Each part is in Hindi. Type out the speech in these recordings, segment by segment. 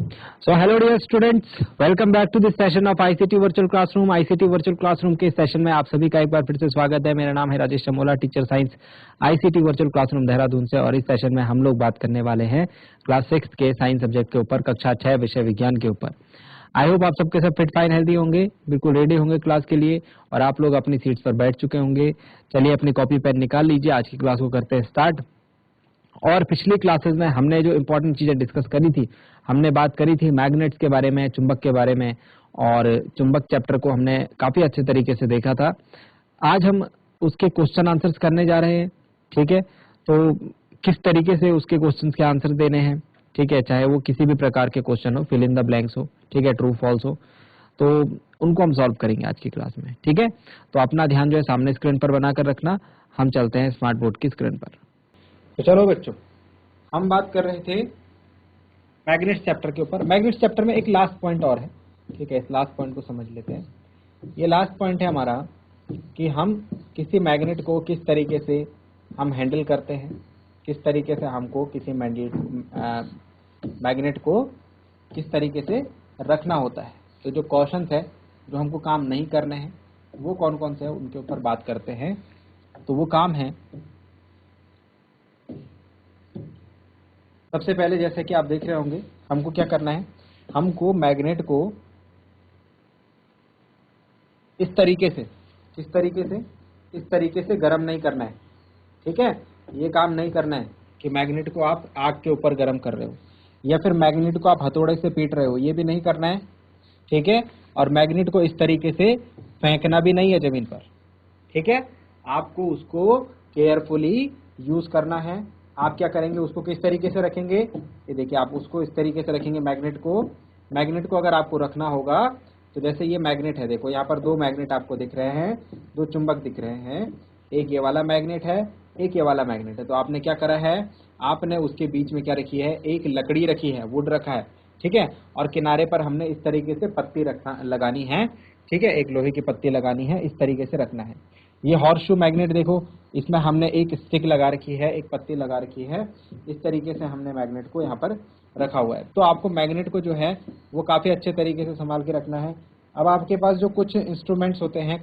So hello dear students, welcome back to this session of ICT Virtual Classroom। ICT Virtual Classroom के सेशन में आप सभी का एक बार फिर से स्वागत है। मेरा नाम है Rajesh Chamola, teacher science ICT Virtual Classroom Dehradun से। और इस सेशन में हम लोग बात करने वाले हैं क्लास 6 के साइंस सब्जेक्ट के ऊपर, कक्षा 6 विषय विज्ञान के ऊपर। आई होप आप सबके सब फिट फाइन हेल्दी होंगे, बिल्कुल रेडी होंगे क्लास के लिए और आप लोग अपनी सीट्स पर बैठ चुके होंगे। चलिए अपनी कॉपी पेन निकाल लीजिए, आज की क्लास को करते हैं स्टार्ट। और पिछली क्लासेस में हमने जो इम्पोर्टेंट चीजें डिस्कस करी थी, हमने बात करी थी मैग्नेट्स के बारे में, चुंबक के बारे में, और चुंबक चैप्टर को हमने काफी अच्छे तरीके से देखा था। आज हम उसके क्वेश्चन आंसर्स करने जा रहे हैं, ठीक है। तो किस तरीके से उसके क्वेश्चंस के आंसर देने हैं, ठीक है, चाहे वो किसी भी प्रकार के क्वेश्चन हो, फिल इन द ब्लैंक्स हो, ठीक है, ट्रू फॉल्स हो, तो उनको हम सॉल्व करेंगे आज की क्लास में, ठीक है। तो अपना ध्यान जो है सामने स्क्रीन पर बनाकर रखना। हम चलते हैं स्मार्ट बोर्ड की स्क्रीन पर। तो चलो बच्चों, हम बात कर रहे थे मैग्नेट्स चैप्टर के ऊपर। मैग्नेट्स चैप्टर में एक लास्ट पॉइंट और है, ठीक है, इस लास्ट पॉइंट को समझ लेते हैं। ये लास्ट पॉइंट है हमारा कि हम किसी मैग्नेट को किस तरीके से हम हैंडल करते हैं, किस तरीके से हमको किसी मैग्नेट को किस तरीके से रखना होता है। तो जो क्वेश्चंस है जो हमको काम नहीं करने हैं वो कौन कौन से हैं उनके ऊपर बात करते हैं। तो वो काम है, सबसे पहले जैसे कि आप देख रहे होंगे, हमको क्या करना है, हमको मैग्नेट को इस तरीके से, किस तरीके से, इस तरीके से गर्म नहीं करना है, ठीक है। ये काम नहीं करना है कि मैग्नेट को आप आग के ऊपर गर्म कर रहे हो या फिर मैग्नेट को आप हथौड़े से पीट रहे हो, ये भी नहीं करना है, ठीक है। और मैग्नेट को इस तरीके से फेंकना भी नहीं है जमीन पर, ठीक है। आपको उसको केयरफुली यूज करना है। आप क्या करेंगे, उसको किस तरीके से रखेंगे, ये देखिए, आप उसको इस तरीके से रखेंगे मैग्नेट को अगर आपको रखना होगा तो जैसे ये मैग्नेट है, देखो यहाँ पर दो मैग्नेट आपको दिख रहे हैं, दो चुंबक दिख रहे हैं, एक ये वाला मैग्नेट है, एक ये वाला मैग्नेट है। तो आपने क्या करा है, आपने उसके बीच में क्या रखी है, एक लकड़ी रखी है, वुड रखा है, ठीक है। और किनारे पर हमने इस तरीके से पत्ती लगानी है, ठीक है, एक लोहे की पत्ती लगानी है, इस तरीके से रखना है। ये हॉर्सशू मैग्नेट देखो, इसमें हमने एक स्टिक लगा रखी है, एक पत्ती लगा रखी है, इस तरीके से हमने मैग्नेट को यहाँ पर रखा हुआ है। तो आपको मैग्नेट को जो है वो काफ़ी अच्छे तरीके से संभाल के रखना है। अब आपके पास जो कुछ इंस्ट्रूमेंट्स होते हैं,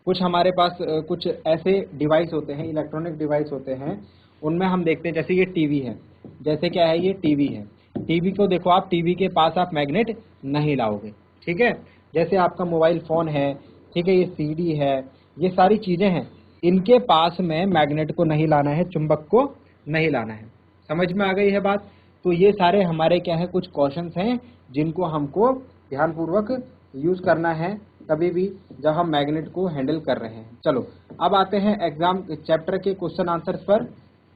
कुछ हमारे पास कुछ ऐसे डिवाइस होते हैं, इलेक्ट्रॉनिक डिवाइस होते हैं, उनमें हम देखते हैं, जैसे ये टीवी है, जैसे क्या है, ये टीवी है। टीवी को देखो, आप टीवी के पास आप मैग्नेट नहीं लाओगे, ठीक है। जैसे आपका मोबाइल फ़ोन है, ठीक है, ये सीडी है, ये सारी चीज़ें हैं, इनके पास में मैग्नेट को नहीं लाना है, चुंबक को नहीं लाना है। समझ में आ गई है बात। तो ये सारे हमारे क्या है, कुछ क्वेश्चंस हैं जिनको हमको ध्यानपूर्वक यूज़ करना है कभी भी जब हम मैग्नेट को हैंडल कर रहे हैं। चलो अब आते हैं एग्जाम चैप्टर के क्वेश्चन आंसर्स पर,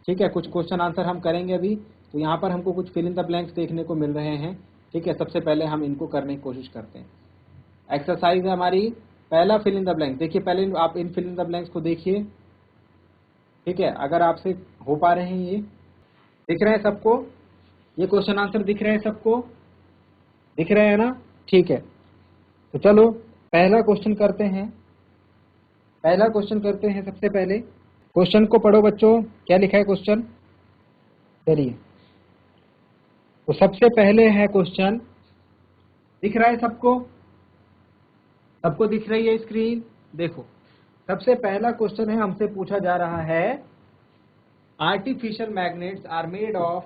ठीक है। कुछ क्वेश्चन आंसर हम करेंगे अभी। तो यहाँ पर हमको कुछ फिल इन द ब्लैंक्स देखने को मिल रहे हैं, ठीक है। सबसे पहले हम इनको करने की कोशिश करते हैं। एक्सरसाइज है हमारी पहला फिल इन द ब्लैंक्स। देखिए, पहले आप इन फिल इन द ब्लैंक्स को देखिए, ठीक है, अगर आपसे हो पा रहे हैं, ये दिख रहे हैं सबको, ये क्वेश्चन आंसर दिख रहे हैं सबको, दिख रहे हैं ना, ठीक है। तो चलो पहला क्वेश्चन करते हैं, पहला क्वेश्चन करते हैं। सबसे पहले क्वेश्चन को पढ़ो बच्चों, क्या लिखा है क्वेश्चन, चलिए। तो सबसे पहले है क्वेश्चन, दिख रहा है सबको, सबको दिख रही है स्क्रीन, देखो। सबसे पहला क्वेश्चन है, हमसे पूछा जा रहा है, artificial magnets are made of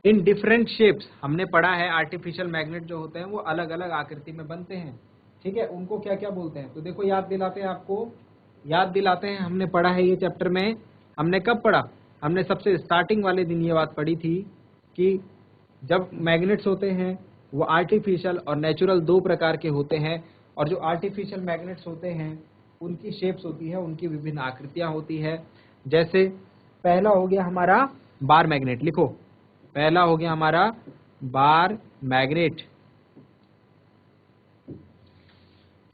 in different shapes. हमने पढ़ा है आर्टिफिशियल मैग्नेट जो होते हैं वो अलग अलग आकृति में बनते हैं, ठीक है, उनको क्या क्या बोलते हैं। तो देखो, याद दिलाते हैं आपको, याद दिलाते हैं, हमने पढ़ा है ये चैप्टर में। हमने कब पढ़ा, हमने सबसे स्टार्टिंग वाले दिन ये बात पढ़ी थी कि जब मैग्नेट्स होते हैं वो आर्टिफिशियल और नेचुरल दो प्रकार के होते हैं। और जो आर्टिफिशियल मैग्नेट्स होते हैं उनकी शेप्स होती है, उनकी विभिन्न आकृतियां होती है। जैसे पहला हो गया हमारा बार मैग्नेट, लिखो, पहला हो गया हमारा बार मैग्नेट,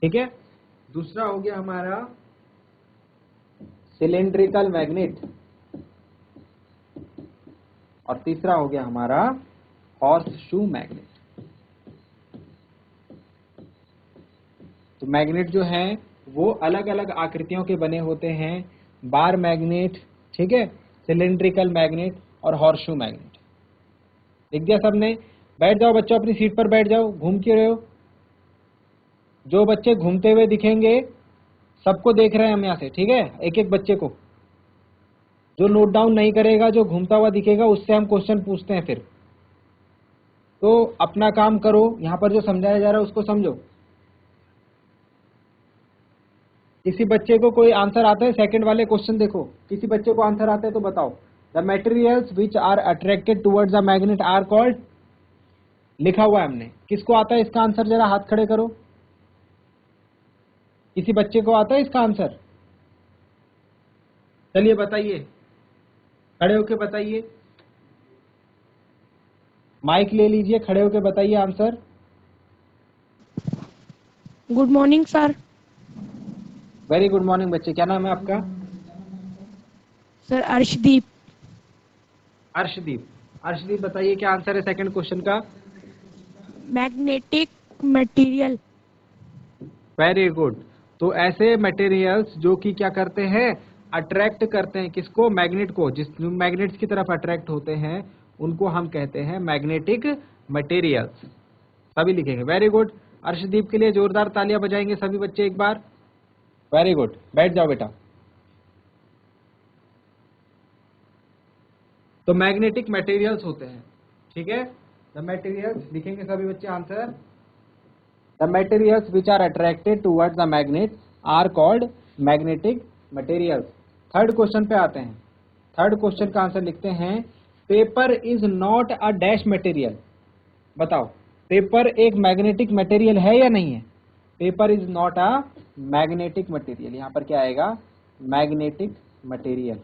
ठीक है। दूसरा हो गया हमारा सिलेंड्रिकल मैग्नेट, और तीसरा हो गया हमारा हॉर्सशू मैग्नेट। तो मैग्नेट जो है वो अलग अलग आकृतियों के बने होते हैं, बार मैग्नेट, ठीक है, सिलेंड्रिकल मैग्नेट और हॉर्सशू मैग्नेट। लिख दिया सबने? बैठ जाओ बच्चों, अपनी सीट पर बैठ जाओ। घूम क्यों रहे हो? जो बच्चे घूमते हुए दिखेंगे सबको देख रहे हैं हम यहाँ से, ठीक है, एक एक बच्चे को। जो नोट डाउन नहीं करेगा, जो घूमता हुआ दिखेगा, उससे हम क्वेश्चन पूछते हैं फिर। तो अपना काम करो, यहाँ पर जो समझाया जा रहा है उसको समझो। किसी बच्चे को कोई आंसर आता है? सेकंड वाले क्वेश्चन देखो, किसी बच्चे को आंसर आता है तो बताओ। The materials which are attracted towards the magnet are called, लिखा हुआ है हमने। किसको आता है इसका आंसर? जरा हाथ खड़े करो। किसी बच्चे को आता है इसका आंसर? चलिए बताइए, खड़े होके बताइए, माइक ले लीजिए, खड़े होके बताइए answer. Good morning sir. Very good morning बच्चे, क्या नाम है आपका? सर अर्शदीप। अर्शदीप। अर्शदीप बताइए क्या आंसर है सेकंड क्वेश्चन का? Magnetic material. Very good. तो ऐसे मटेरियल्स जो कि क्या करते हैं? अट्रैक्ट करते हैं किसको? मैग्नेट को। जिस मैग्नेट्स की तरफ अट्रैक्ट होते हैं उनको हम कहते हैं मैग्नेटिक मटेरियल्स। सभी लिखेंगे। Very good. अर्शदीप के लिए जोरदार तालियां बजाएंगे सभी बच्चे एक बार। वेरी गुड, बैठ जाओ बेटा। तो मैग्नेटिक मटेरियल्स होते हैं, ठीक है। द मटेरियल्स लिखेंगे सभी बच्चे answer. The materials which are attracted towards the magnet are called magnetic materials. Third question पे आते हैं। थर्ड क्वेश्चन का आंसर लिखते हैं, paper is not a dash material. बताओ, पेपर एक मैग्नेटिक मटेरियल है या नहीं है? Paper is not a magnetic material. यहां पर क्या आएगा? मैग्नेटिक मटेरियल,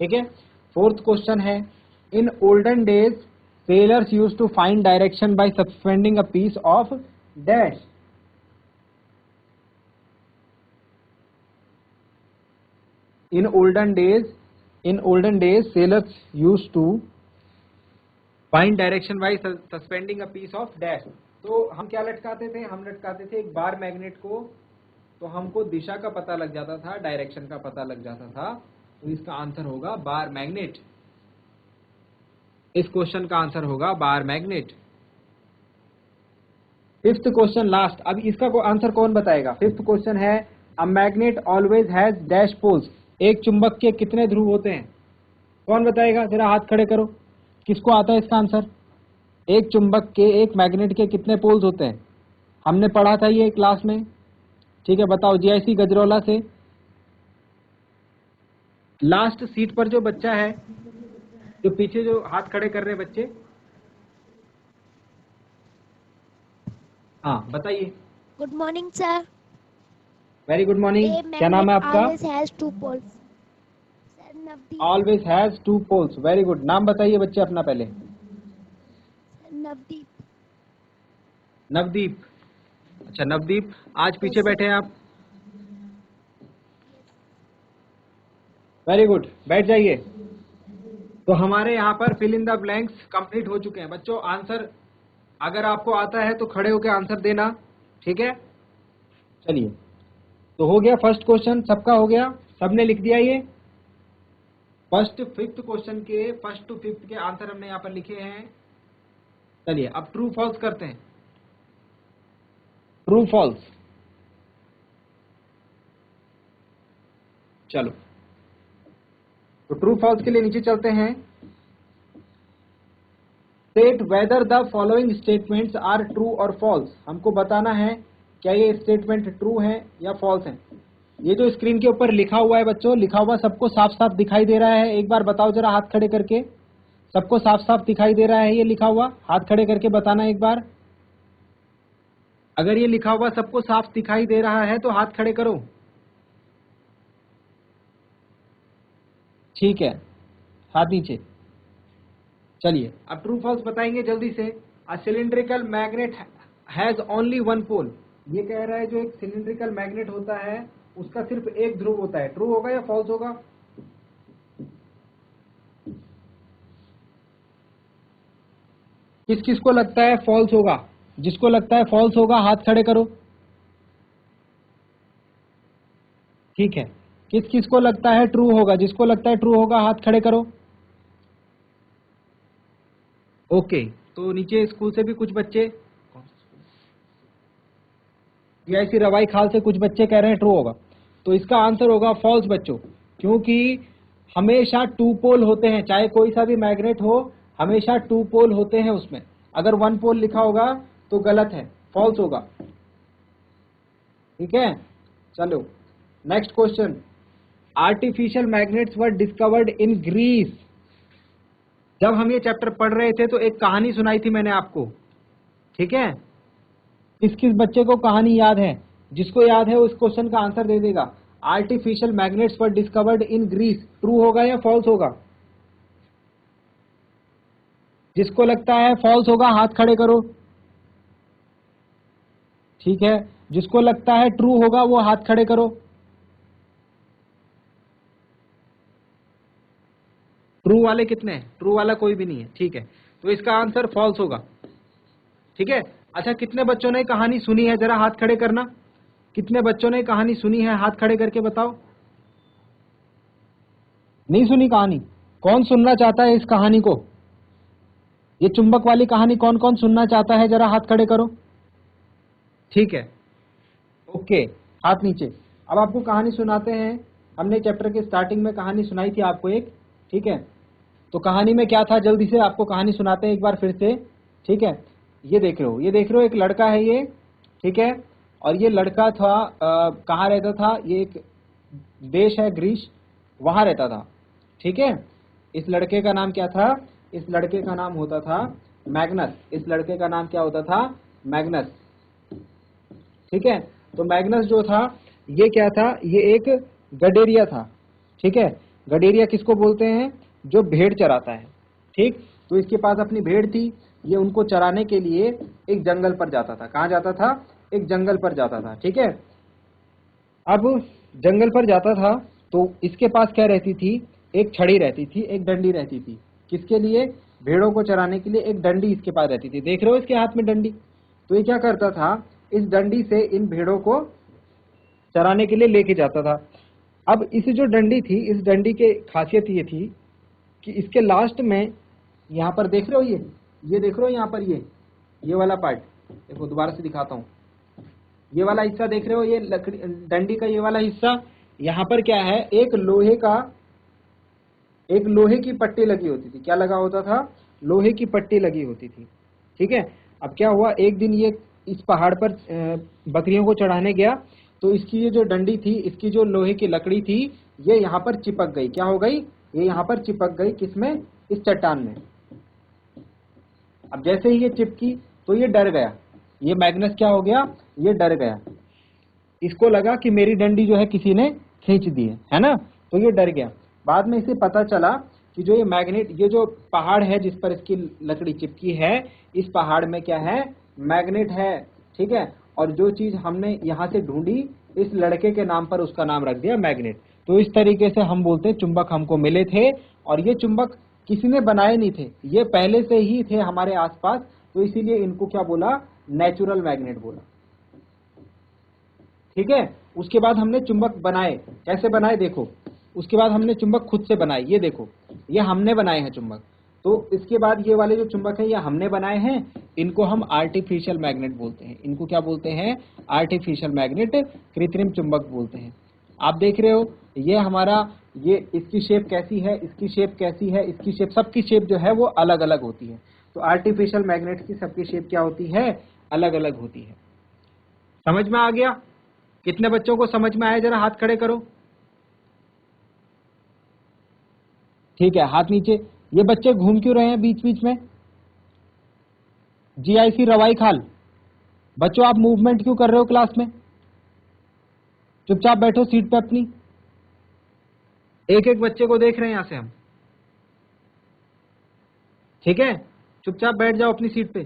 ठीक है। फोर्थ क्वेश्चन है, in olden days sailors used to find direction by suspending a piece of dash. In olden days sailors used to find direction by suspending a piece of dash. तो हम क्या लटकाते थे? हम लटकाते थे एक बार मैग्नेट को, तो हमको दिशा का पता लग जाता था, डायरेक्शन का पता लग जाता था। तो इसका आंसर होगा बार मैग्नेट। इस क्वेश्चन का आंसर होगा bar magnet. Fifth question last. अब इसका आंसर कौन बताएगा? फिफ्थ क्वेश्चन है, a magnet always has dash poles. एक चुंबक के कितने ध्रुव होते हैं? कौन बताएगा? जरा हाथ खड़े करो। किसको आता है इसका आंसर? एक चुंबक के, एक मैग्नेट के कितने पोल्स होते हैं? हमने पढ़ा था ये क्लास में, ठीक है। बताओ जीआईसी गजरौला से। लास्ट सीट पर जो बच्चा है, जो पीछे जो हाथ खड़े कर रहे बच्चे, हाँ बताइए। Good morning sir. Very good morning. ए क्या नाम है मैग्नेट आपका? Always has two poles. Sir Navdeep. Always has two poles. Very good. नाम बताइए बच्चे अपना पहले। नवदीप। नवदीप। अच्छा नवदीप, आज यस पीछे सर। बैठे हैं आप। वेरी गुड, बैठ जाइए। तो हमारे यहाँ पर fill in the blanks complete हो चुके हैं बच्चों। आंसर अगर आपको आता है तो खड़े होकर आंसर देना, ठीक है। चलिए, तो हो गया फर्स्ट क्वेश्चन, सबका हो गया, सबने लिख दिया ये। फर्स्ट फिफ्थ क्वेश्चन के, फर्स्ट टू फिफ्थ के आंसर हमने यहाँ पर लिखे हैं। चलिए अब ट्रू फॉल्स करते हैं। ट्रू फॉल्स, चलो तो ट्रू फॉल्स के लिए नीचे चलते हैं। State whether the following statements are true और फॉल्स। हमको बताना है क्या ये स्टेटमेंट ट्रू है या फॉल्स है। ये जो स्क्रीन के ऊपर लिखा हुआ है बच्चों, लिखा हुआ सबको साफ साफ दिखाई दे रहा है? एक बार बताओ जरा हाथ खड़े करके, सबको साफ साफ दिखाई दे रहा है ये लिखा हुआ? हाथ खड़े करके बताना एक बार। अगर ये लिखा हुआ सबको साफ दिखाई दे रहा है तो हाथ खड़े करो। ठीक है, हाथ नीचे। चलिए अब ट्रू फॉल्स बताएंगे जल्दी से। A cylindrical magnet has only one pole. ये कह रहा है जो एक सिलिंड्रिकल मैग्नेट होता है उसका सिर्फ एक ध्रुव होता है। ट्रू होगा या फॉल्स होगा? किस किस को लगता है फॉल्स होगा? जिसको लगता है फॉल्स होगा हाथ खड़े करो। ठीक है, किस किस को लगता है ट्रू होगा? जिसको लगता है ट्रू होगा हाथ खड़े करो। ओके, तो नीचे स्कूल से भी कुछ बच्चे, जीआईसी रवाई खाल से कुछ बच्चे कह रहे हैं ट्रू होगा, तो इसका आंसर होगा फॉल्स बच्चों, क्योंकि हमेशा टू पोल होते हैं, चाहे कोई सा भी मैग्नेट हो हमेशा टू पोल होते हैं उसमें। अगर वन पोल लिखा होगा तो गलत है, फॉल्स होगा। ठीक है, चलो next question. Artificial magnets were discovered in Greece. जब हम ये चैप्टर पढ़ रहे थे तो एक कहानी सुनाई थी मैंने आपको, ठीक है? किस किस बच्चे को कहानी याद है? जिसको याद है उस क्वेश्चन का आंसर दे देगा। Artificial magnets were discovered in Greece, true होगा या फॉल्स होगा? जिसको लगता है फॉल्स होगा हाथ खड़े करो। ठीक है, जिसको लगता है ट्रू होगा वो हाथ खड़े करो। ट्रू वाले कितने हैं? ट्रू वाला कोई भी नहीं है, ठीक है, तो इसका आंसर फॉल्स होगा। ठीक है, अच्छा कितने बच्चों ने कहानी सुनी है? जरा हाथ खड़े करना। कितने बच्चों ने कहानी सुनी है? हाथ खड़े करके बताओ। नहीं सुनी कहानी? कौन सुनना चाहता है इस कहानी को? ये चुंबक वाली कहानी कौन कौन सुनना चाहता है? जरा हाथ खड़े करो। ठीक है, ओके, हाथ नीचे। अब आपको कहानी सुनाते हैं। हमने चैप्टर के स्टार्टिंग में कहानी सुनाई थी आपको एक, ठीक है? तो कहानी में क्या था, जल्दी से आपको कहानी सुनाते हैं एक बार फिर से। ठीक है, ये देख रहे हो, ये देख रहे हो एक लड़का है ये, ठीक है? और ये लड़का था कहाँ रहता था? ये एक देश है ग्रीस, वहां रहता था। ठीक है, इस लड़के का नाम क्या था? इस लड़के का नाम होता था मैग्नस। इस लड़के का नाम क्या होता था? मैग्नस। ठीक है, तो मैग्नस जो था ये क्या था? ये एक गडेरिया था। ठीक है, गडेरिया किसको बोलते हैं? जो भेड़ चराता है। ठीक, तो इसके पास अपनी भेड़ थी, ये उनको चराने के लिए एक जंगल पर जाता था। कहाँ जाता था? एक जंगल पर जाता था। ठीक है, अब जंगल पर जाता था तो इसके पास क्या रहती थी? एक छड़ी रहती थी, एक डंडी रहती थी। किसके लिए? भेड़ों को चराने के लिए एक डंडी इसके पास रहती थी। देख रहे हो इसके हाथ में डंडी? तो ये क्या करता था? इस डंडी से इन भेड़ों को चराने के लिए लेके जाता था। अब इस जो डंडी थी, इस डंडी की खासियत ये थी कि इसके लास्ट में, यहाँ पर देख रहे हो ये देख रहे हो यहाँ पर ये वाला पार्ट, देखो दोबारा से दिखाता हूँ। ये वाला हिस्सा देख रहे हो, ये लकड़ी डंडी का ये वाला हिस्सा, यहाँ पर क्या है? एक लोहे की पट्टी लगी होती थी। क्या लगा होता था? लोहे की पट्टी लगी होती थी। ठीक है, अब क्या हुआ, एक दिन ये इस पहाड़ पर बकरियों को चढ़ाने गया, तो इसकी ये जो डंडी थी, इसकी जो लोहे की लकड़ी थी, ये यहाँ पर चिपक गई। क्या हो गई? ये यहाँ पर चिपक गई। किसमें? इस चट्टान में। अब जैसे ही ये चिपकी तो ये डर गया। ये मैग्नस क्या हो गया? ये डर गया। इसको लगा कि मेरी डंडी जो है किसी ने खींच दी है ना? तो ये डर गया। बाद में इसे पता चला कि जो ये मैग्नेट, ये जो पहाड़ है जिस पर इसकी लकड़ी चिपकी है, इस पहाड़ में क्या है? मैग्नेट है। ठीक है, और जो चीज हमने यहाँ से ढूंढी, इस लड़के के नाम पर उसका नाम रख दिया मैग्नेट। तो इस तरीके से हम बोलते हैं चुंबक हमको मिले थे, और ये चुंबक किसी ने बनाए नहीं थे, ये पहले से ही थे हमारे आसपास, तो इसीलिए इनको क्या बोला? नेचुरल मैग्नेट बोला। ठीक है, उसके बाद हमने चुंबक बनाए। कैसे बनाए देखो, उसके बाद हमने चुंबक खुद से बनाए। ये देखो, ये हमने बनाए हैं चुंबक। तो इसके बाद ये वाले जो चुंबक है ये हमने बनाए हैं, इनको हम आर्टिफिशियल मैग्नेट बोलते हैं। इनको क्या बोलते हैं? आर्टिफिशियल मैग्नेट, कृत्रिम चुंबक बोलते हैं। आप देख रहे हो ये हमारा, ये इसकी शेप कैसी है, इसकी शेप कैसी है, इसकी शेप, सबकी शेप जो है वो अलग अलग होती है। तो आर्टिफिशियल मैग्नेट की सबकी शेप क्या होती है? अलग अलग होती है। समझ में आ गया? कितने बच्चों को समझ में आया? जरा हाथ खड़े करो। ठीक है, हाथ नीचे। ये बच्चे घूम क्यों रहे हैं बीच बीच में? जीआईसी रवाई खाल बच्चों, आप मूवमेंट क्यों कर रहे हो क्लास में? चुपचाप बैठो सीट पे अपनी। एक एक बच्चे को देख रहे हैं यहां से हम। ठीक है, चुपचाप बैठ जाओ अपनी सीट पे।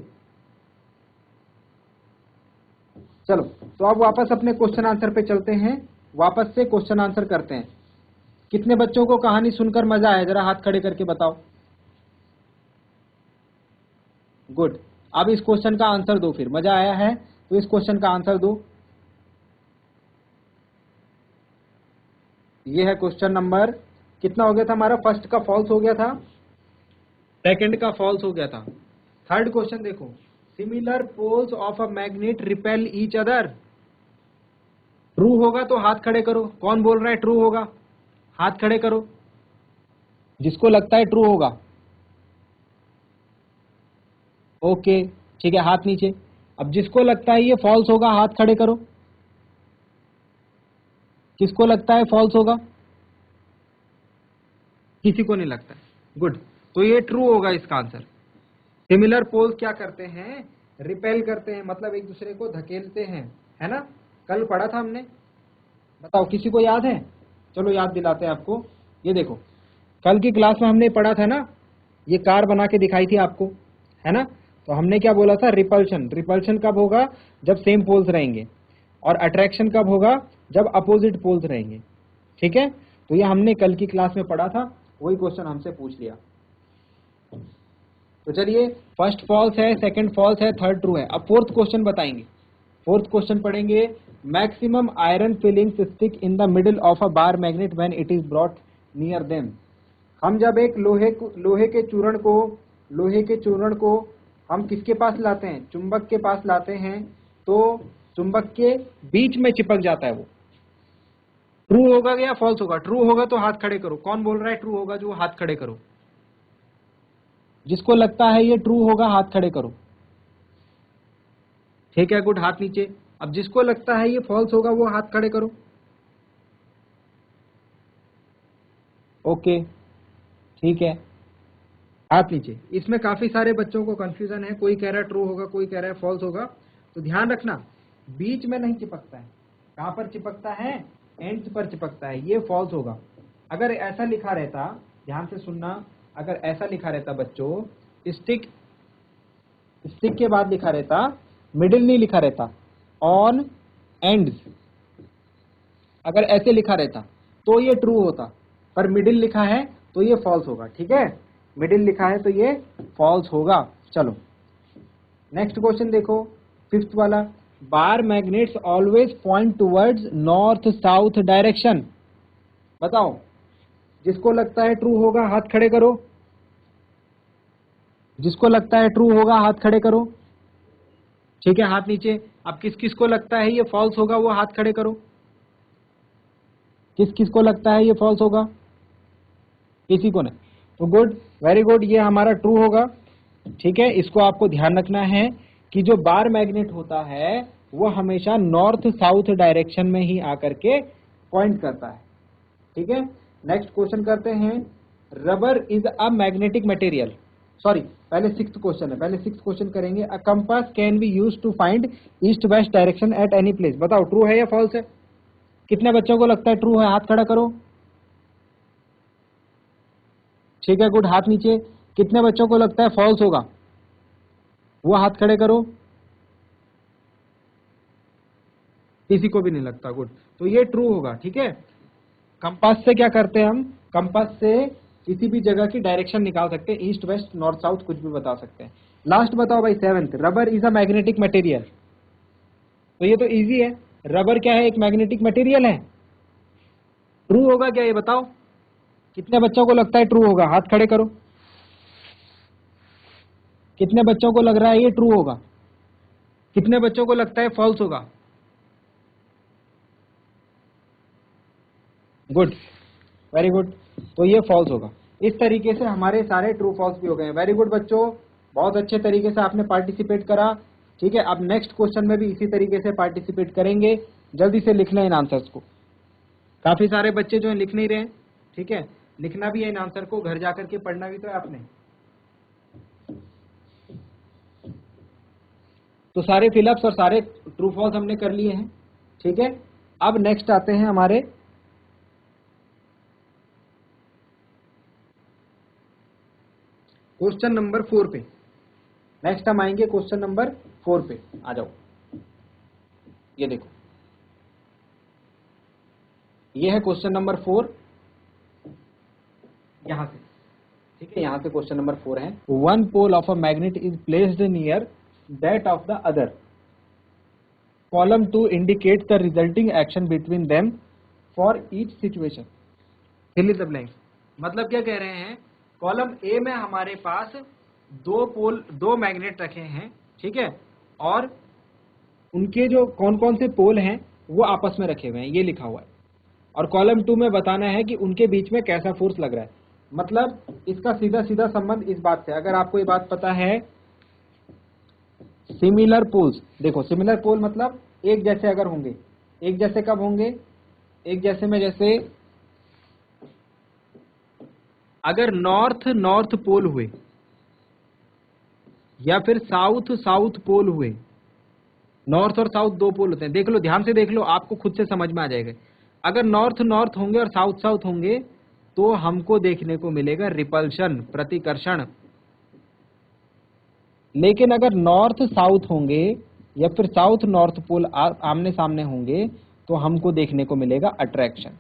चलो, तो अब वापस अपने क्वेश्चन आंसर पे चलते हैं। वापस से क्वेश्चन आंसर करते हैं। कितने बच्चों को कहानी सुनकर मजा आया? जरा हाथ खड़े करके बताओ। गुड, अब इस क्वेश्चन का आंसर दो। फिर मजा आया है तो इस क्वेश्चन का आंसर दो। ये है क्वेश्चन नंबर, कितना हो गया था हमारा? फर्स्ट का फॉल्स हो गया था, सेकंड का फॉल्स हो गया था। थर्ड क्वेश्चन देखो, similar poles of a magnet repel each other. True होगा तो हाथ खड़े करो। कौन बोल रहा है ट्रू होगा? हाथ खड़े करो जिसको लगता है ट्रू होगा। ओके ठीक है, हाथ नीचे। अब जिसको लगता है ये फॉल्स होगा हाथ खड़े करो। किसको लगता है फॉल्स होगा? किसी को नहीं लगता। गुड, तो ये ट्रू होगा इसका आंसर। सिमिलर पोल्स क्या करते हैं? रिपेल करते हैं, मतलब एक दूसरे को धकेलते हैं, है ना? कल पढ़ा था हमने, बताओ किसी को याद है? चलो याद दिलाते हैं आपको। ये देखो, कल की क्लास में हमने पढ़ा था ना, ये कार बना के दिखाई थी आपको, है ना? तो हमने क्या बोला था? रिपल्शन। रिपल्शन कब होगा? जब सेम पोल्स रहेंगे। और अट्रैक्शन कब होगा? जब अपोजिट पोल्स रहेंगे। ठीक है, तो ये हमने कल की क्लास में पढ़ा था, वही क्वेश्चन हमसे पूछ लिया। तो चलिए, फर्स्ट फॉल्स है, सेकंड फॉल्स है, थर्ड ट्रू है। अब फोर्थ क्वेश्चन बताएंगे। फोर्थ क्वेश्चन पढ़ेंगे, maximum iron filings stick in the middle of a bar magnet when it is brought near them. हम जब एक लोहे के चूर्ण को हम किसके पास लाते हैं? चुंबक के पास लाते हैं, तो चुंबक के बीच में चिपक जाता है वो। ट्रू होगा या फॉल्स होगा? ट्रू होगा तो हाथ खड़े करो। कौन बोल रहा है ट्रू होगा? जो हाथ खड़े करो। जिसको लगता है ये ट्रू होगा हाथ खड़े करो। ठीक है, गुड, हाथ नीचे। अब जिसको लगता है ये फॉल्स होगा वो हाथ खड़े करो। ओके ठीक है, हाथ नीचे। इसमें काफी सारे बच्चों को कंफ्यूजन है, कोई कह रहा है ट्रू होगा, कोई कह रहा है फॉल्स होगा। तो ध्यान रखना, बीच में नहीं चिपकता है। कहां पर चिपकता है? एंड्स पर चिपकता है, ये फॉल्स होगा। अगर ऐसा लिखा रहता, ध्यान से सुनना, अगर ऐसा लिखा रहता बच्चों, स्टिक के बाद लिखा रहता, मिडिल नहीं लिखा रहता, ऑन एंड्स, अगर ऐसे लिखा रहता तो ये ट्रू होता, पर मिडिल लिखा है तो ये फॉल्स होगा। ठीक है, मिडिल लिखा है तो ये फॉल्स होगा। चलो नेक्स्ट क्वेश्चन देखो, फिफ्थ वाला, बार magnets always point towards north south direction. बताओ, जिसको लगता है ट्रू होगा हाथ खड़े करो। जिसको लगता है ट्रू होगा हाथ खड़े करो। ठीक है, हाथ नीचे। अब किस किस को लगता है ये फॉल्स होगा वो हाथ खड़े करो। किस किस को लगता है ये फॉल्स होगा? किसी को नहीं, तो गुड, वेरी गुड, ये हमारा ट्रू होगा। ठीक है, इसको आपको ध्यान रखना है कि जो बार मैग्नेट होता है वो हमेशा नॉर्थ साउथ डायरेक्शन में ही आकर के पॉइंट करता है। ठीक है, नेक्स्ट क्वेश्चन करते हैं, rubber is a magnetic material. Sorry, पहले सिक्स्थ क्वेश्चन है, पहले सिक्स्थ क्वेश्चन करेंगे। A compass can be used to find east west direction at any place. बताओ ट्रू है या फॉल्स है? कितने बच्चों को लगता है ट्रू है? हाथ खड़ा करो। ठीक है, गुड, हाथ नीचे। कितने बच्चों को लगता है फॉल्स होगा? वो हाथ खड़े करो। किसी को भी नहीं लगता, गुड, तो ये ट्रू होगा। ठीक है, कंपास से क्या करते हैं हम? कंपास से किसी भी जगह की डायरेक्शन निकाल सकते हैं, ईस्ट वेस्ट नॉर्थ साउथ कुछ भी बता सकते हैं। लास्ट बताओ भाई, seventh, rubber is a magnetic material. तो ये तो इजी है, रबर क्या है? एक मैग्नेटिक मटेरियल है। ट्रू होगा क्या ये बताओ? कितने बच्चों को लगता है ट्रू होगा? हाथ खड़े करो। कितने बच्चों को लग रहा है ये ट्रू होगा? कितने बच्चों को लगता है फॉल्स होगा? गुड, वेरी गुड, तो ये फॉल्स होगा। इस तरीके से हमारे सारे ट्रू फॉल्स भी हो गए। वेरी गुड बच्चों, बहुत अच्छे तरीके से आपने पार्टिसिपेट करा। ठीक है, अब नेक्स्ट क्वेश्चन में भी इसी तरीके से पार्टिसिपेट करेंगे। जल्दी से लिख लें इन आंसर्स को। काफी सारे बच्चे जो है लिख नहीं रहे हैं। ठीक है, लिखना भी है इन आंसर को, घर जाकर के पढ़ना भी तो है आपने। तो सारे फिलअप्स और सारे ट्रू फॉल्स हमने कर लिए हैं। ठीक है, अब नेक्स्ट आते हैं हमारे क्वेश्चन नंबर 4 पे। नेक्स्ट हम आएंगे क्वेश्चन नंबर 4 पे। आ जाओ, ये देखो, ये है क्वेश्चन नंबर 4, यहां से। ठीक है, यहां से क्वेश्चन नंबर 4 है, one pole of a magnet is placed near that of the other, column 2 indicate the resulting action between them for each situation. Fill in the blanks मतलब क्या कह रहे हैं, कॉलम ए में हमारे पास दो मैग्नेट रखे हैं, ठीक है, और उनके जो कौन कौन से पोल हैं वो आपस में रखे हुए हैं, ये लिखा हुआ है। और कॉलम 2 में बताना है कि उनके बीच में कैसा फोर्स लग रहा है। मतलब इसका सीधा सीधा संबंध इस बात से, अगर आपको ये बात पता है, सिमिलर पोल्स, देखो सिमिलर पोल मतलब एक जैसे अगर होंगे, एक जैसे कब होंगे, एक जैसे में जैसे अगर नॉर्थ नॉर्थ पोल हुए या फिर साउथ साउथ पोल हुए, नॉर्थ और साउथ दो पोल होते हैं, देख लो ध्यान से देख लो, आपको खुद से समझ में आ जाएगा। अगर नॉर्थ नॉर्थ होंगे और साउथ साउथ होंगे तो हमको देखने को मिलेगा रिपल्शन, प्रतिकर्षण। लेकिन अगर नॉर्थ साउथ होंगे या फिर साउथ नॉर्थ पोल आमने सामने होंगे तो हमको देखने को मिलेगा अट्रैक्शन।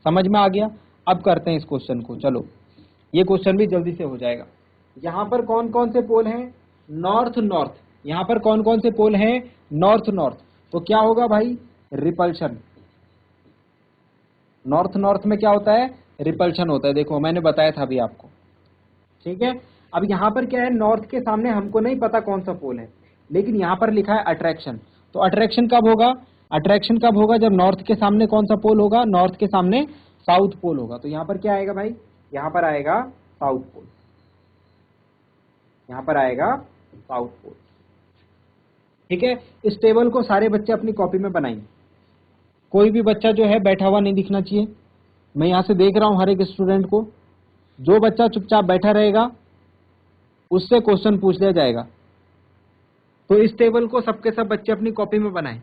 समझ में आ गया? अब करते हैं इस क्वेश्चन को, चलो ये क्वेश्चन भी जल्दी से हो जाएगा। यहां पर कौन कौन से पोल हैं? North north. यहां पर कौन कौन से पोल हैं? North north. तो क्या होगा भाई? रिपल्शन। नॉर्थ नॉर्थ में क्या होता है? रिपल्शन होता है। देखो मैंने बताया था अभी आपको, ठीक है। अब यहां पर क्या है, नॉर्थ के सामने हमको नहीं पता कौन सा पोल है, लेकिन यहां पर लिखा है अट्रैक्शन। तो अट्रैक्शन कब होगा? अट्रैक्शन कब होगा? जब नॉर्थ के सामने कौन सा पोल होगा? नॉर्थ के सामने साउथ पोल होगा। तो यहां पर क्या आएगा भाई? यहां पर आएगा साउथ पोल, यहां पर आएगा साउथ पोल, ठीक है। इस टेबल को सारे बच्चे अपनी कॉपी में बनाएंगे, कोई भी बच्चा जो है बैठा हुआ नहीं दिखना चाहिए। मैं यहां से देख रहा हूं हर एक स्टूडेंट को, जो बच्चा चुपचाप बैठा रहेगा उससे क्वेश्चन पूछ लिया जाएगा। तो इस टेबल को सबके सब बच्चे अपनी कॉपी में बनाएं,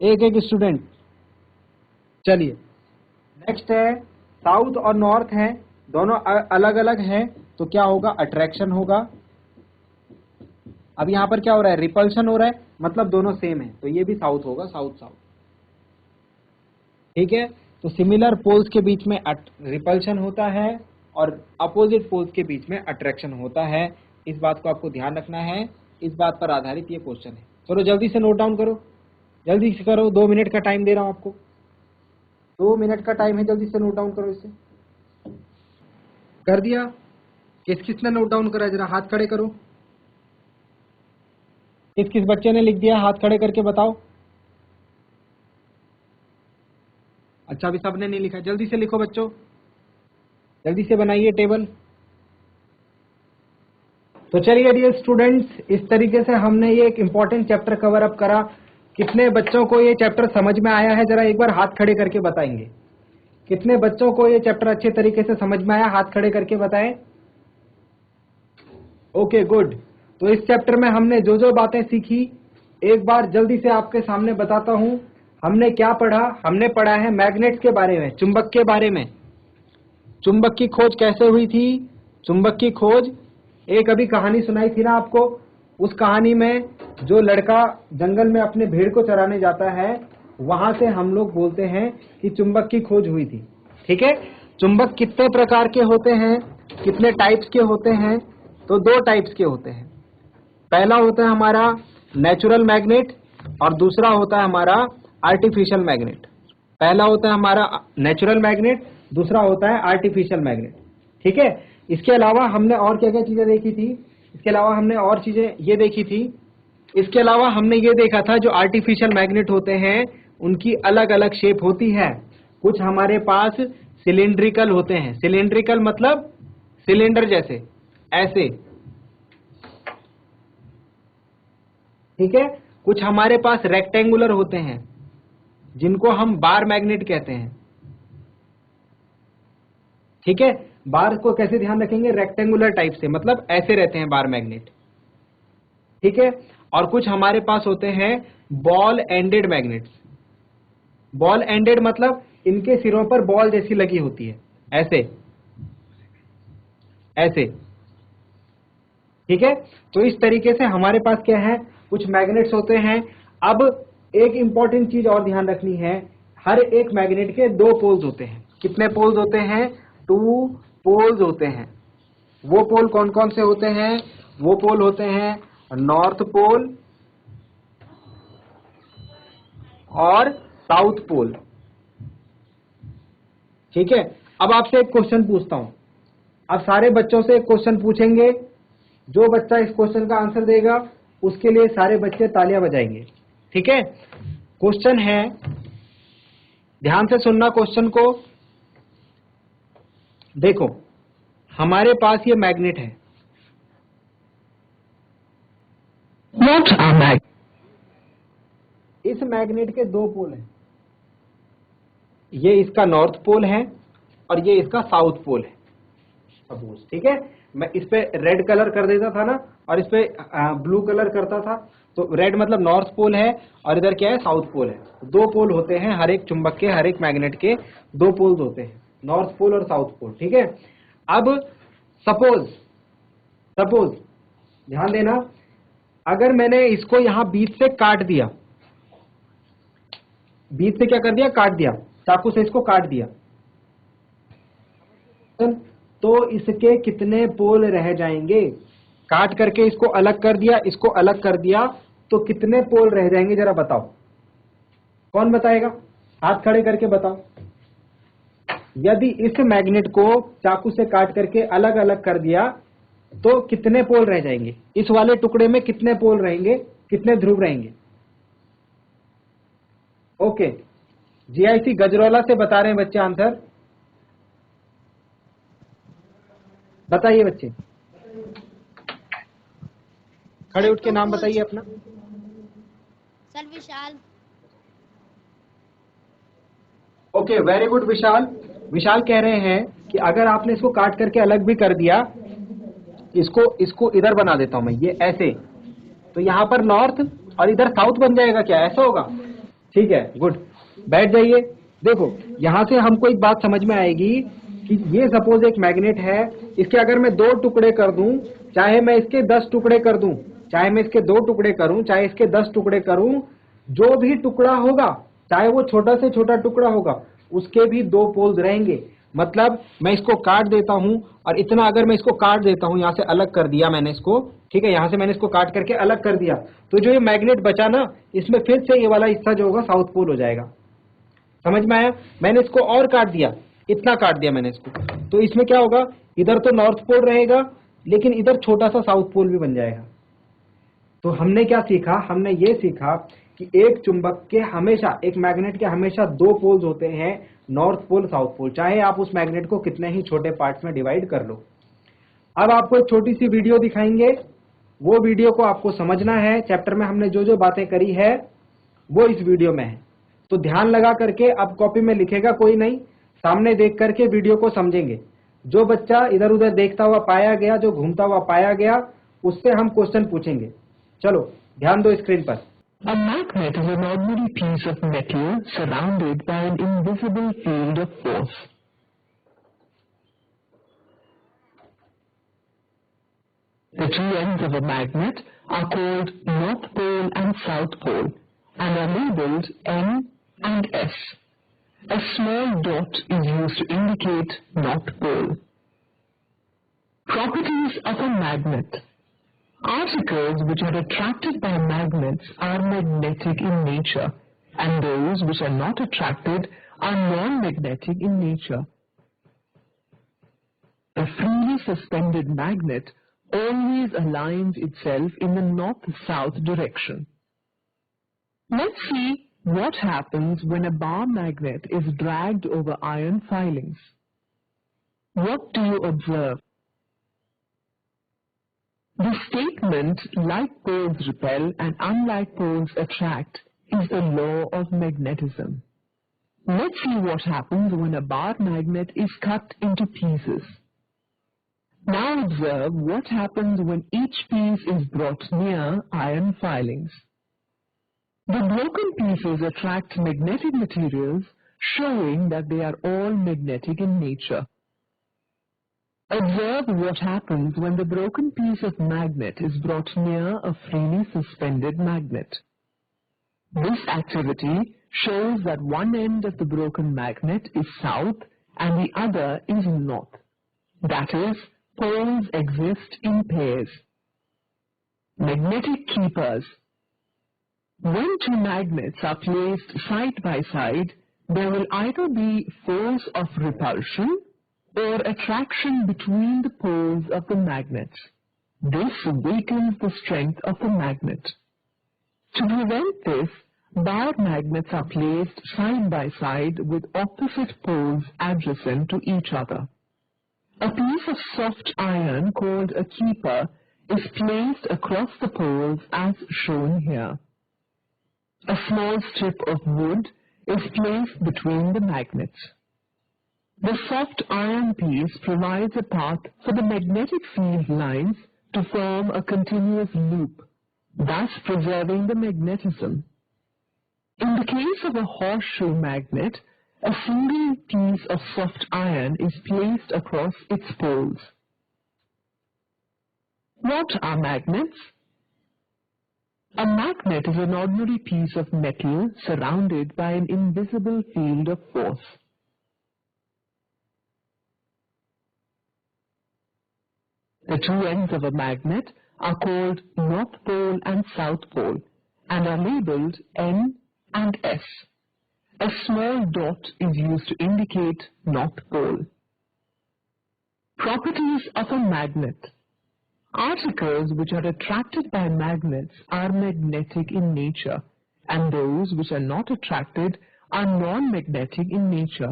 एक एक स्टूडेंट। चलिए नेक्स्ट है, साउथ और नॉर्थ है, दोनों अलग अलग हैं, तो क्या होगा? अट्रैक्शन होगा। अब यहां पर क्या हो रहा है? रिपल्शन हो रहा है, मतलब दोनों सेम है, तो ये भी साउथ होगा, साउथ साउथ, ठीक है। तो सिमिलर पोल्स के बीच में रिपल्शन होता है और अपोजिट पोल्स के बीच में अट्रैक्शन होता है। इस बात को आपको ध्यान रखना है, इस बात पर आधारित ये क्वेश्चन है। चलो जल्दी से नोट डाउन करो, जल्दी से करो, 2 मिनट का टाइम दे रहा हूं आपको, 2 मिनट का टाइम है, जल्दी से नोट डाउन करो। इसे कर दिया? किस किसने नोट डाउन करा? जरा हाथ खड़े करो। किस किस बच्चे ने लिख दिया? हाथ खड़े करके बताओ। अच्छा अभी सबने नहीं लिखा, जल्दी से लिखो बच्चों, जल्दी से बनाइए टेबल। तो चलिए डियर स्टूडेंट्स, इस तरीके से हमने ये एक इंपॉर्टेंट चैप्टर कवर अप करा। कितने बच्चों को ये चैप्टर समझ में आया है? जरा एक बार हाथ खड़े करके बताएंगे। कितने बच्चों को ये चैप्टर अच्छे तरीके से समझ में आया? हाथ खड़े करके बताएं। Okay good. तो इस चैप्टर में हमने जो जो बातें सीखी एक बार जल्दी से आपके सामने बताता हूं। हमने क्या पढ़ा? हमने पढ़ा है मैग्नेट्स के बारे में, चुंबक के बारे में। चुंबक की खोज कैसे हुई थी? चुंबक की खोज, एक अभी कहानी सुनाई थी ना आपको, उस कहानी में जो लड़का जंगल में अपने भेड़ को चराने जाता है, वहां से हम लोग बोलते हैं कि चुंबक की खोज हुई थी, ठीक है। चुंबक कितने प्रकार के होते हैं, कितने टाइप्स के होते हैं? तो 2 टाइप्स के होते हैं। पहला होता है हमारा नेचुरल मैग्नेट और दूसरा होता है हमारा आर्टिफिशियल मैग्नेट। पहला होता है हमारा नेचुरल मैग्नेट, दूसरा होता है आर्टिफिशियल मैग्नेट, ठीक है। इसके अलावा हमने और क्या क्या चीजें देखी थी? इसके अलावा हमने और चीजें ये देखी थी, इसके अलावा हमने ये देखा था जो आर्टिफिशियल मैग्नेट होते हैं उनकी अलग अलग शेप होती है। कुछ हमारे पास सिलिंड्रिकल होते हैं, सिलिंड्रिकल मतलब सिलेंडर जैसे, ऐसे, ठीक है। कुछ हमारे पास रेक्टेंगुलर होते हैं जिनको हम बार मैग्नेट कहते हैं, ठीक है। बार को कैसे ध्यान रखेंगे? रेक्टेंगुलर टाइप से, मतलब ऐसे रहते हैं बार मैग्नेट, ठीक है। और कुछ हमारे पास होते हैं ball ended magnets. Ball ended मतलब इनके सिरों पर बॉल जैसी लगी होती है, ऐसे ऐसे, ठीक है। तो इस तरीके से हमारे पास क्या है, कुछ मैग्नेट्स होते हैं। अब एक इंपॉर्टेंट चीज और ध्यान रखनी है, हर एक मैग्नेट के 2 पोल्स होते हैं। कितने पोल्स होते हैं? 2 पोल्स होते हैं। वो पोल कौन कौन से होते हैं? वो पोल होते हैं नॉर्थ पोल और साउथ पोल, ठीक है, अब आपसे एक क्वेश्चन पूछता हूं। अब सारे बच्चों से एक क्वेश्चन पूछेंगे, जो बच्चा इस क्वेश्चन का आंसर देगा उसके लिए सारे बच्चे तालियां बजाएंगे। ठीक है, क्वेश्चन है, ध्यान से सुनना क्वेश्चन को। देखो, हमारे पास ये मैग्नेट है। What are magnets? इस मैग्नेट के दो पोल हैं, ये इसका नॉर्थ पोल है और ये इसका साउथ पोल है सपोज। ठीक है, मैं इस पे रेड कलर कर देता था ना और इस पे ब्लू कलर करता था, तो रेड मतलब नॉर्थ पोल है और इधर क्या है, साउथ पोल है। दो पोल होते हैं हर एक चुंबक के, हर एक मैग्नेट के दो पोल्स होते हैं, नॉर्थ पोल और साउथ पोल। ठीक है, अब सपोज ध्यान देना, अगर मैंने इसको यहां बीच से काट दिया, बीच से क्या कर दिया, काट दिया, चाकू से इसको काट दिया, तो इसके कितने पोल रह जाएंगे? काट करके इसको अलग कर दिया, इसको अलग कर दिया, तो कितने पोल रह जाएंगे जरा बताओ, कौन बताएगा? हाथ खड़े करके बताओ। यदि इस मैग्नेट को चाकू से काट करके अलग अलग कर दिया तो कितने पोल रह जाएंगे? इस वाले टुकड़े में कितने पोल रहेंगे, कितने ध्रुव रहेंगे? ओके, जीआईसी गजरौला से बता रहे हैं बच्चे आंसर, बताइए बच्चे, खड़े उठ के नाम बताइए अपना। सर विशाल। ओके, वेरी गुड विशाल। विशाल कह रहे हैं कि अगर आपने इसको काट करके अलग भी कर दिया, इसको इधर बना देता हूं मैं, ये ऐसे, तो यहां पर नॉर्थ और इधर साउथ बन जाएगा क्या, ऐसा होगा? ठीक है, गुड, बैठ जाइए। देखो, यहां से हमको एक बात समझ में आएगी कि ये सपोज एक मैग्नेट है, इसके अगर मैं दो टुकड़े कर दूं, चाहे मैं इसके 10 टुकड़े कर दूं, चाहे मैं इसके 2 टुकड़े करूं, चाहे इसके 10 टुकड़े करूं, जो भी टुकड़ा होगा, चाहे वो छोटा से छोटा टुकड़ा होगा, उसके भी दो पोल्स रहेंगे। मतलब मैं इसको काट देता हूं और इतना अगर मैं इसको काट देता हूं, यहां से अलग कर दिया मैंने इसको, ठीक है, यहां से मैंने इसको काट करके अलग कर दिया, तो जो ये मैग्नेट बचा ना, इसमें फिर से ये वाला हिस्सा जो होगा साउथ पोल हो जाएगा। समझ में आया? मैंने इसको और काट दिया, इतना काट दिया मैंने इसको, तो इसमें क्या होगा, इधर तो नॉर्थ पोल रहेगा लेकिन इधर छोटा सा साउथ पोल भी बन जाएगा। तो हमने क्या सीखा, हमने ये सीखा कि एक चुंबक के हमेशा, एक मैग्नेट के हमेशा दो पोल्स होते हैं, नॉर्थ पोल साउथ पोल, चाहे आप उस मैग्नेट को कितने ही छोटे पार्ट्स में डिवाइड कर लो। अब आपको एक छोटी सी वीडियो दिखाएंगे, वो वीडियो को आपको समझना है, चैप्टर में हमने जो जो बातें करी है वो इस वीडियो में है, तो ध्यान लगा करके, अब कॉपी में लिखेगा कोई नहीं, सामने देख करके वीडियो को समझेंगे। जो बच्चा इधर उधर देखता हुआ पाया गया, जो घूमता हुआ पाया गया, उससे हम क्वेश्चन पूछेंगे। चलो ध्यान दो स्क्रीन पर। A magnet is an ordinary piece of metal surrounded by an invisible field of force. The two ends of a magnet are called North Pole and South Pole and are labeled N and S. A small dot is used to indicate North Pole. Properties of a magnet. Articles which are attracted by magnets are magnetic in nature, and those which are not attracted are non-magnetic in nature. A freely suspended magnet always aligns itself in the north-south direction. Let's see what happens when a bar magnet is dragged over iron filings. What do you observe? The statement, like poles repel and unlike poles attract, is the law of magnetism. Let's see what happens when a bar magnet is cut into pieces. Now observe what happens when each piece is brought near iron filings. The broken pieces attract magnetic materials, showing that they are all magnetic in nature. Observe what happens when the broken piece of magnet is brought near a freely suspended magnet. This activity shows that one end of the broken magnet is south and the other is north. That is, poles exist in pairs. Magnetic keepers. When two magnets are placed side by side, there will either be force of repulsion or attraction between the poles of the magnet. This weakens the strength of the magnet. To prevent this, bar magnets are placed side by side with opposite poles adjacent to each other. A piece of soft iron called a keeper is placed across the poles as shown here. A small strip of wood is placed between the magnets. The soft iron piece provides a path for the magnetic field lines to form a continuous loop, thus preserving the magnetism. In the case of a horseshoe magnet, a single piece of soft iron is placed across its poles. What are magnets? A magnet is an ordinary piece of metal surrounded by an invisible field of force. The two ends of a magnet are called North Pole and South Pole and are labeled N and S. A small dot is used to indicate North Pole. Properties of a magnet. Articles which are attracted by magnets are magnetic in nature, and those which are not attracted are non-magnetic in nature.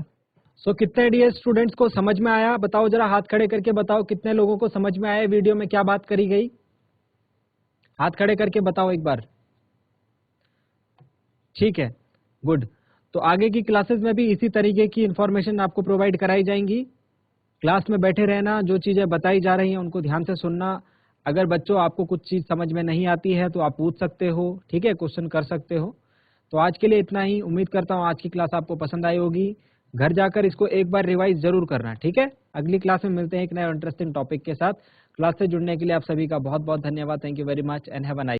So कितने डियर स्टूडेंट्स को समझ में आया? बताओ जरा, हाथ खड़े करके बताओ कितने लोगों को समझ में आया वीडियो में क्या बात करी गई? हाथ खड़े करके बताओ एक बार। ठीक है, गुड। तो आगे की क्लासेस में भी इसी तरीके की इंफॉर्मेशन आपको प्रोवाइड कराई जाएंगी। क्लास में बैठे रहना, जो चीज़ें बताई जा रही हैं उनको ध्यान से सुनना। अगर बच्चों आपको कुछ चीज़ समझ में नहीं आती है तो आप पूछ सकते हो, ठीक है, क्वेश्चन कर सकते हो। तो आज के लिए इतना ही। उम्मीद करता हूँ आज की क्लास आपको पसंद आई होगी। घर जाकर इसको एक बार रिवाइज जरूर करना, ठीक है। अगली क्लास में मिलते हैं एक नए इंटरेस्टिंग टॉपिक के साथ। क्लास से जुड़ने के लिए आप सभी का बहुत बहुत धन्यवाद। Thank you very much and have a nice